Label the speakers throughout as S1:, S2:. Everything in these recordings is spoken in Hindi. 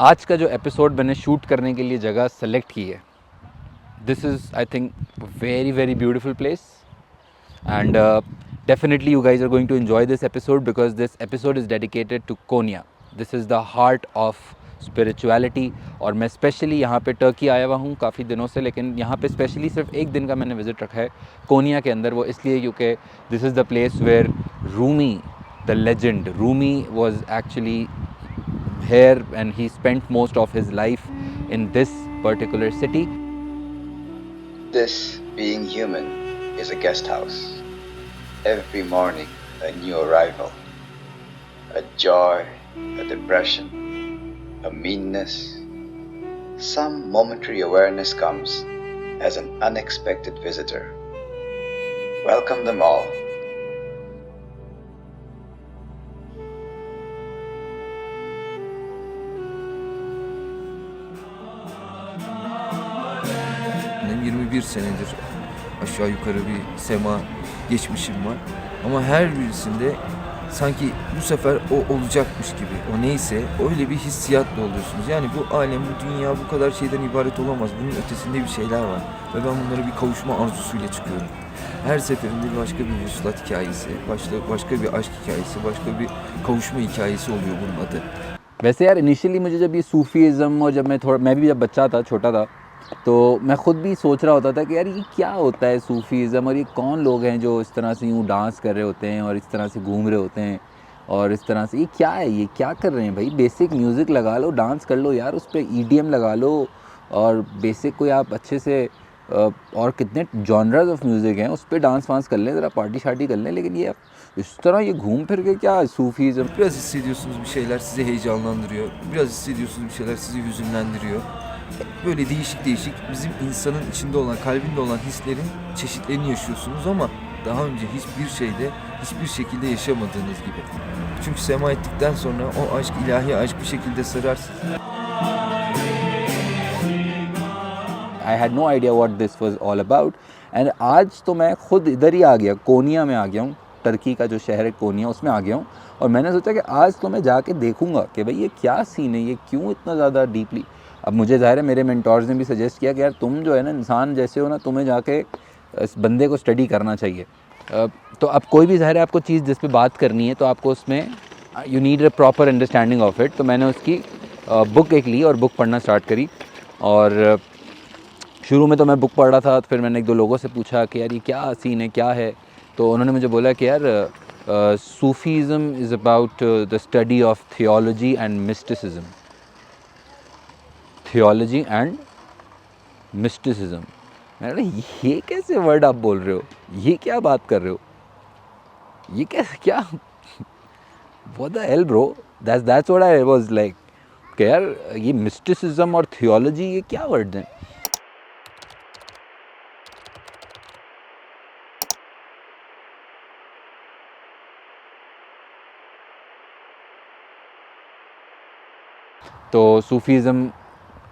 S1: आज का जो एपिसोड मैंने शूट करने के लिए जगह सेलेक्ट की है, this is I think very very beautiful place and definitely you guys are going to enjoy this episode because this episode is dedicated to Konya. This is the heart of spirituality और मैं स्पेशली यहाँ पे टर्की आया हुआ हूँ काफ़ी दिनों से, लेकिन यहाँ पे स्पेशली सिर्फ एक दिन का मैंने विज़िट रखा है कोनिया के अंदर। वो इसलिए क्योंकि this is the place where Rumi the legend Rumi was actually here and he spent most of his life in this particular city.
S2: This, being human, is a guest house. Every morning, a new arrival. A joy, a depression, a meanness. Some momentary awareness comes as an unexpected visitor. Welcome them all.
S3: Ben 21 senedir aşağı yukarı bir sema geçmişim var. Ama her birisinde sanki bu sefer o olacakmış gibi, o neyse öyle bir hissiyatla oluyorsunuz. Yani bu alem, bu dünya bu kadar şeyden ibaret olamaz. Bunun ötesinde bir şeyler var. Ve ben bunlara bir kavuşma arzusuyla çıkıyorum. Her seferinde başka bir vuslat hikayesi, başka bir aşk hikayesi, başka bir kavuşma hikayesi oluyor bunun adı.
S1: वैसे यार इनिशियली मुझे जब ये सूफ़ीज़म और जब मैं भी जब बच्चा था, छोटा था, तो मैं ख़ुद भी सोच रहा होता था कि यार ये क्या होता है सूफ़ीज़म और ये कौन लोग हैं जो इस तरह से यूँ डांस कर रहे होते हैं और इस तरह से घूम रहे होते हैं और इस तरह से ये क्या है, ये क्या कर रहे हैं भाई। बेसिक म्यूज़िक लगा लो, डांस कर लो यार, उस पर ईडीएम लगा लो और बेसिक कोई आप अच्छे से और कितने जॉनर्स ऑफ म्यूज़िक हैं उस पर डांस वांस कर लें, ज़रा पार्टी शार्टी कर लें, लेकिन ये इस तरह ये घूम फिर के क्या Sufism.
S3: Biraz hissediyorsunuz bir şeyler sizi heyecanlandırıyor. Biraz hissediyorsunuz bir şeyler sizi hüzünlendiriyor. Böyle değişik değişik bizim insanın içinde olan, kalbinde olan hislerin çeşitlerini yaşıyorsunuz ama daha önce hiçbir şeyde, hiçbir şekilde yaşamadığınız gibi. Çünkü sema ettikten sonra o aşk, ilahi aşk bir şekilde sarar sizi.
S1: I had no idea what this was all about and आज तो मैं ख़ुद इधर ही आ गया, कोनिया में आ गया हूँ, टर्की का जो शहर है कोनिया उसमें आ गया हूँ और मैंने सोचा कि आज तो मैं जाके देखूँगा कि भाई ये क्या सीन है, ये क्यों इतना ज़्यादा डीपली। अब मुझे ज़ाहिर है मेरे मेंटोर्स ने भी सजेस्ट किया कि यार तुम जो है ना इंसान जैसे हो ना, तुम्हें जाके इस बंदे को स्टडी करना चाहिए। तो अब कोई भी ज़ाहिर है आपको चीज़ जिस पे बात करनी है तो आपको उसमें you need a proper understanding of it. तो मैंने उसकी बुक एक ली और बुक पढ़ना स्टार्ट करी और शुरू में तो मैं बुक पढ़ रहा था, तो फिर मैंने एक दो लोगों से पूछा कि यार ये क्या सीन है, क्या है। तो उन्होंने मुझे बोला कि यार Sufism is about the study of theology and mysticism. Theology and mysticism. मैंने कहा ये कैसे वर्ड आप बोल रहे हो, ये क्या बात कर रहे हो, ये कैसे क्या what the hell bro, that's what I was like कि यार ये मिस्टिसिज़म और थियोलॉजी ये क्या वर्ड्स हैं। तो Sufism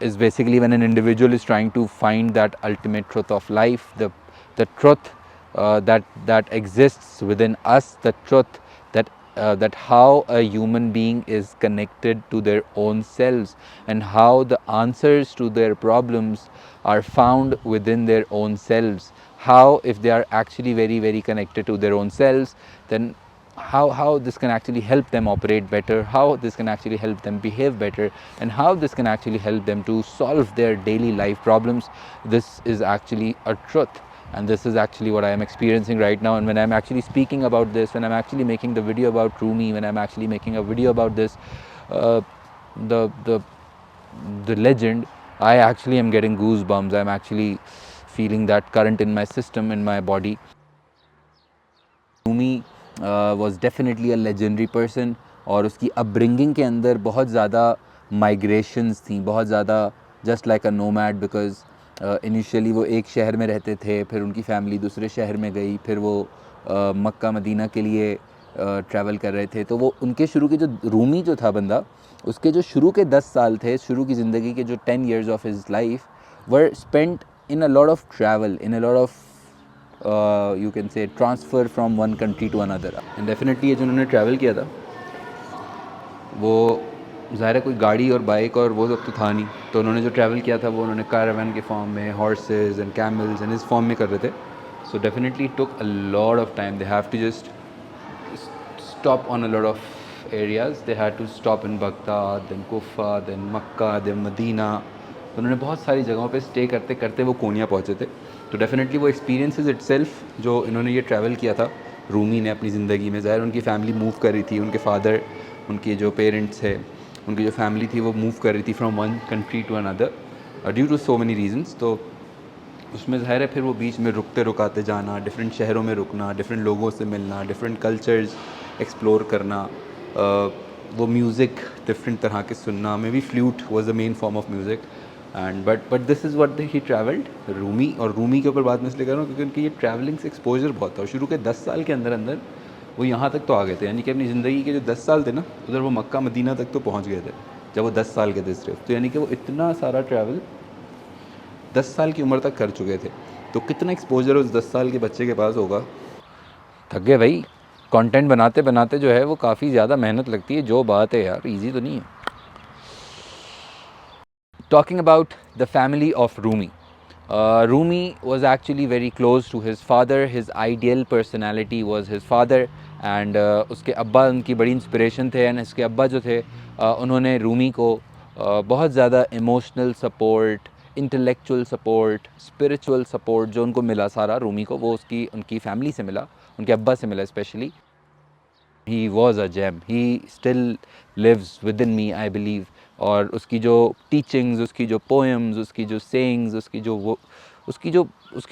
S1: is basically when an individual is trying to find that ultimate truth of life, the truth that exists within us, the truth that how a human being is connected to their own selves and how the answers to their problems are found within their own selves. How if they are actually very very connected to their own selves, then how this can actually help them operate better, how this can actually help them behave better, and how this can actually help them to solve their daily life problems. This is actually a truth, and this is actually what I am experiencing right now. And when I'm actually speaking about this, when I'm actually making the video about Rumi, when I'm actually making a video about this, the legend, I actually am getting goosebumps. I'm actually feeling that current in my system, in my body. Rumi was definitely a legendary person और उसकी अपब्रिंगिंग के अंदर बहुत ज़्यादा माइग्रेशंस थी, बहुत ज़्यादा just like a nomad, because initially वो एक शहर में रहते थे, फिर उनकी फैमिली दूसरे शहर में गई, फिर वो मक्का मदीना के लिए ट्रैवल कर रहे थे। तो वो उनके शुरू के जो रूमी जो था बंदा, उसके जो शुरू के 10 साल थे, शुरू की ज़िंदगी के जो 10 years of his life were spent in a lot of travel, in a lot of you can say transfer from one country to another. And definitely ये जो उन्होंने ट्रैवल किया था वो ज़ाहिर है कोई गाड़ी और बाइक और वो सब तो था नहीं, तो उन्होंने जो ट्रैवल किया था वो उन्होंने कैरावन के फॉर्म में, हॉर्सेस एंड कैमल्स एंड इस फॉर्म में कर रहे थे. So definitely took a lot of time. They have to just stop on a lot of areas. They had to stop in Baghdad, then Kufa, then Makkah, then Medina. तो उन्होंने बहुत सारी जगहों पे स्टे करते करते वो कोनिया पहुँचे थे. तो डेफिनेटली वो एक्सपीरियंसेस इटसेल्फ जो इन्होंने ये ट्रैवल किया था रूमी ने अपनी ज़िंदगी में, ज़ाहिर उनकी फ़ैमिली मूव कर रही थी, उनके फादर, उनके जो पेरेंट्स थे, उनकी जो फैमिली थी वो मूव कर रही थी from one country to another due to so many reasons. तो उसमें ज़ाहिर है फिर वो बीच में रुकते रुकाते जाना, डिफरेंट शहरों में रुकना, डिफरेंट लोगों से मिलना, डिफरेंट कल्चर्स एक्सप्लोर करना, वो म्यूज़िक डिफरेंट तरह के सुनना. May be flute was the main form of music and but this is what he travelled Rumi. और रूमी के ऊपर बात मैं इसलिए कर रहा हूँ क्योंकि उनकी ये ट्रैवलिंग से एक्सपोजर बहुत था. और शुरू के 10 साल के अंदर अंदर वो यहाँ तक तो आ गए थे, यानी कि अपनी ज़िंदगी के जो 10 साल थे ना उधर वो मक्का मदीना तक तो पहुँच गए थे जब वो 10 साल के थे सिर्फ. तो यानी कि वो इतना सारा ट्रैवल 10 साल की उम्र तक कर चुके थे. तो कितना एक्सपोजर उस 10 साल के बच्चे के पास होगा. थक गए भाई. कंटेंट बनाते बनाते जो है वो काफ़ी ज़्यादा मेहनत लगती है, जो बात है यार, इजी तो नहीं है. Talking about the family of Rumi. Rumi was actually very close to his father. His ideal personality was his father and उसके अब्बा उनकी बड़ी इंस्पिरेशन थे. एंड इसके अब्बा जो थे उन्होंने रूमी को बहुत ज़्यादा emotional support, intellectual support, spiritual support जो उनको मिला सारा रूमी को, वो उसकी उनकी फैमिली से मिला, उनके अब्बा से मिला specially. He was a gem. He still lives within me I believe. और उसकी जो टीचिंग्स, उसकी जो पोएम्स, उसकी जो सेइंग्स, उसकी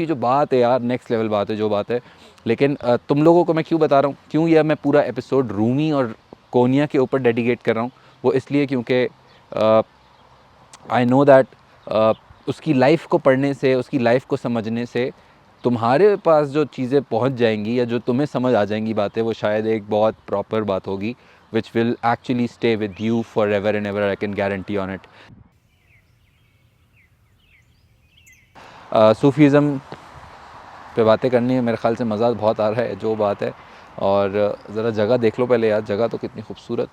S1: जो बात है यार, नेक्स्ट लेवल बात है जो बात है. लेकिन तुम लोगों को मैं क्यों बता रहा हूँ, क्यों यह मैं पूरा एपिसोड रूमी और कोनिया के ऊपर डेडिकेट कर रहा हूँ, वो इसलिए क्योंकि आई नो दैट उसकी लाइफ को पढ़ने से, उसकी लाइफ को समझने से तुम्हारे पास जो चीज़ें पहुंच जाएंगी या जो तुम्हें समझ आ जाएंगी बातें, वो शायद एक बहुत प्रॉपर बात होगी which will actually stay with you forever and ever. I can guarantee on it. Sufism पे बातें करनी है, मेरे ख़्याल से मज़ा बहुत आ रहा है जो बात है. और ज़रा जगह देख लो पहले यार, जगह तो कितनी खूबसूरत.